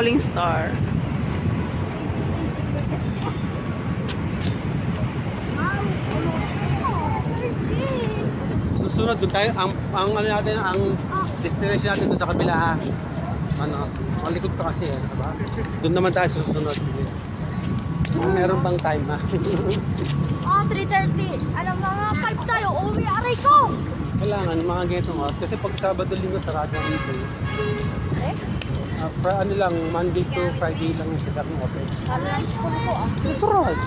Falling Star. Susunod doon tayo, ang ano natin, ang destination natin doon sa kabila, ha? Ano, ang likod pa kasi, diba? Doon naman tayo susunod. Meron bang time, ha? 3:30. Alam mga 5 tayo, uwi aray ko! Kailangan, mga ganitong oras. Kasi pag Sabado, Linggo, sarado ang isi. Ano lang, Monday to Friday lang yung sasap ng open. Parang school ko, Ito rin.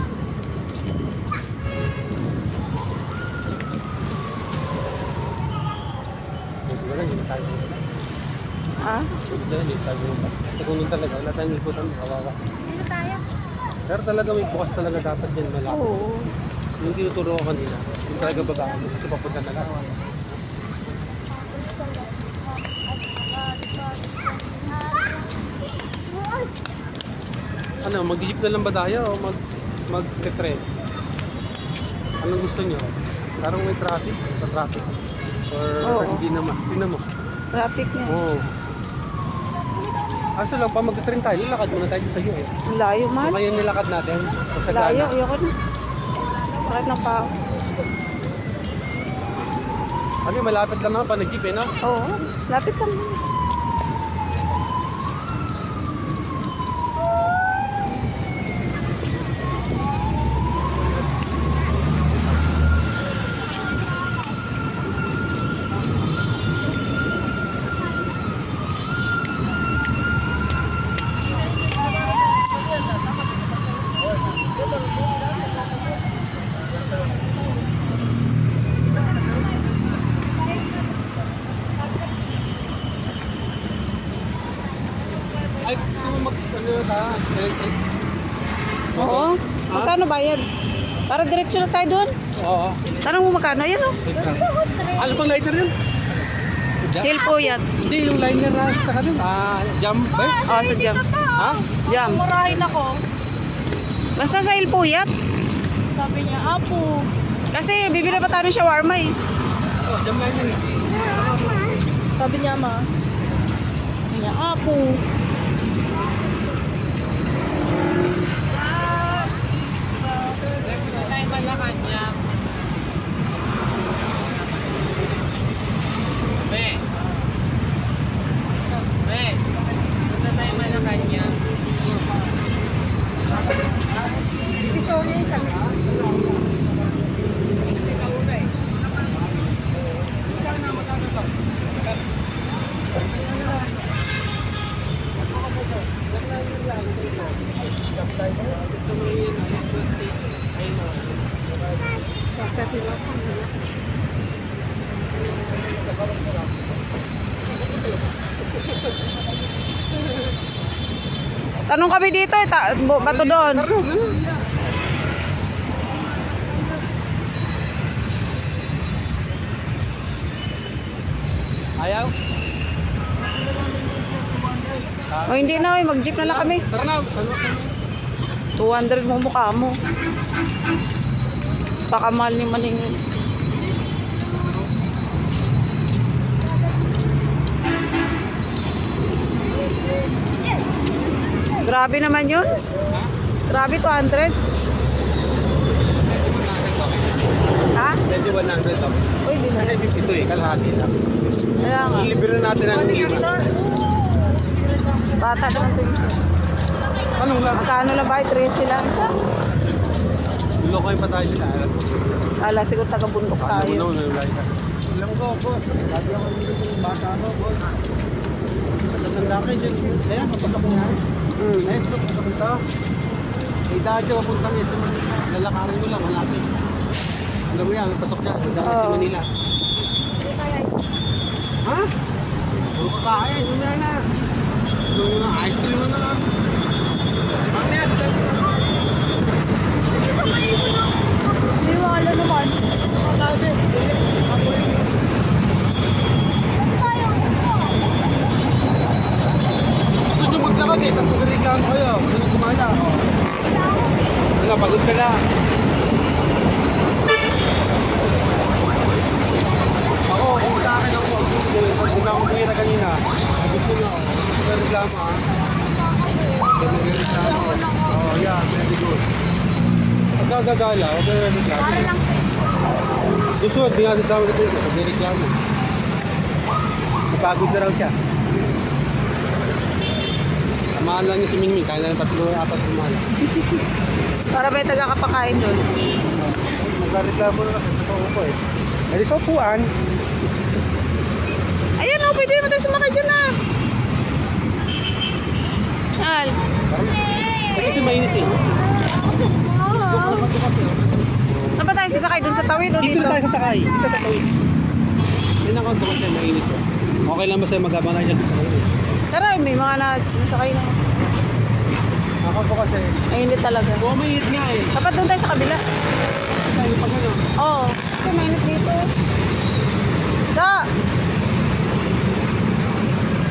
Wala, hindi tayo. Ah? Hindi tayo. Segundo talaga, wala tayong ikutan, kawawa. Dito tayo. Pero talaga may bukas talaga dapat yan malaki. Oo. Yung tinuturo ko kanina, yung talaga babaan mo kasi papunta na lang. Ano, mag-jeep na lang ba tayo o mag-trek? Anong gusto nyo? Parang may traffic, sa traffic. Or hindi naman, hindi naman. Traffic niya. Oo. Aso lang, pa mag-train tayo, lakad muna tayo sa iyo eh. Layo man. So, kaya nilakad natin, sa Layo, gana. ayoko na. Sakit ng pao. Ano, malapit lang naman pa nag-jeep eh, no? Oo, lapit lang. Ay, gusto mo ano ta? Oo. Magkano bayad? Para diretso na tayo doon. Oo. Tanong mo magkano? Yan o. Ano pang lighter yun? Hill po yan. Hindi, yung liner na saka dun. Jam ba? Oo, sa jam. Ha? Jam. Murahin ako. Basta sa Hill po yan. Sabi niya, Apo. Kasi bibili pa tayo ng shawarma eh. Oh, jam liner. Sabi niya, Ma. Sabi niya, Apo. Tayo Malacanang. Be. Be. Punta tayo Malacanang. Sorry, sabi niya. Kasi kauna eh. Tanong kami dito eh. Bato doon. Ayaw? O hindi na eh. Mag-jeep na lang kami. Tara na. 200 mo mukha mo. Pakamahal ni Maningin. Grabe naman yun. Grabe 200. Ha? Medyo 100 to. Uy, di na. Kasi 52 eh, kalahati lang. Kaya nga. Libre natin ang 5. Bata naman ito isa. Anong lang? Magkano lang ba? 13 lang isa? Lulokoy pa tayo sila. Ala, siguro taga-bundok Alam mo tayo. naman, nalulay ka. Alam ko, boss. Lagi ako yung bata ako, boss. Matanda kayo dyan. Kaya, kapasok niya. Ayun, ito, pasok ito. May dadyo, papunta niya sa Manila. Lalakarin mo lang, malapit. Alam mo yan, pasok niya. Dahil sa Manila. Ha? Puro kakain, yun na. Yung ice cream mo na lang. Mamaya, Hindi wala naman. gusto nyo maglakad eh, tapos magreklamo kayo. Gusto nyo kumala. Ano, pagod ka na. Ako, kung sa akin ako, pag hindi na ako kumita kanina, gusto nyo, magreklamo ha. gagagala, huwag na reklamo. Para lang sa Susunod, di natin sa mga prinsesa, huwag na reklamo. Napagod na raw siya. Tamaan lang niya si Mingming, kaya na ng 3-4 kumain. Para may taga-kapakain doon. Magkareklamo na kasi sa upo eh. May sa upuan. Ayan o, pwede naman tayo sumakay dyan na. Al. Kasi mainit eh. Saan ba tayo sasakay doon sa tawid o Dito dito? na tayo sasakay. Dito tatawid. Yan ang konto kasi mainit eh. Okay lang ba sa'yo mag-abang tayo dyan? Tara, may mga nasakay na. Ako po kasi. Mainit talaga. Oo, mainit nga eh. Dapat doon tayo sa kabila. Tayo pag ano. Oo. Kasi mainit dito. Sa.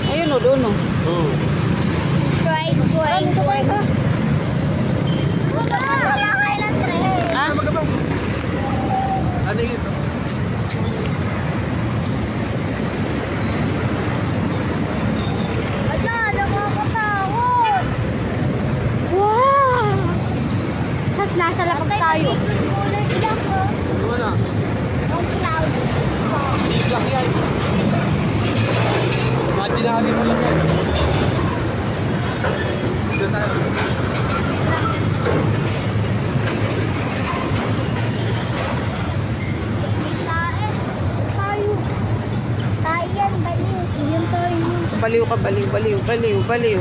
Ayun o, doon o. Oo. try. Dito tayo ka. Ha? Mag-abang. Ano yun? Wow! Tapos nasa lapag tayo. Ano na? Iglak yan. Imagine natin mo lang yan. Dito tayo. Tayo yan, baliw. Yun tayo. Baliw ka, baliw, baliw, baliw, baliw.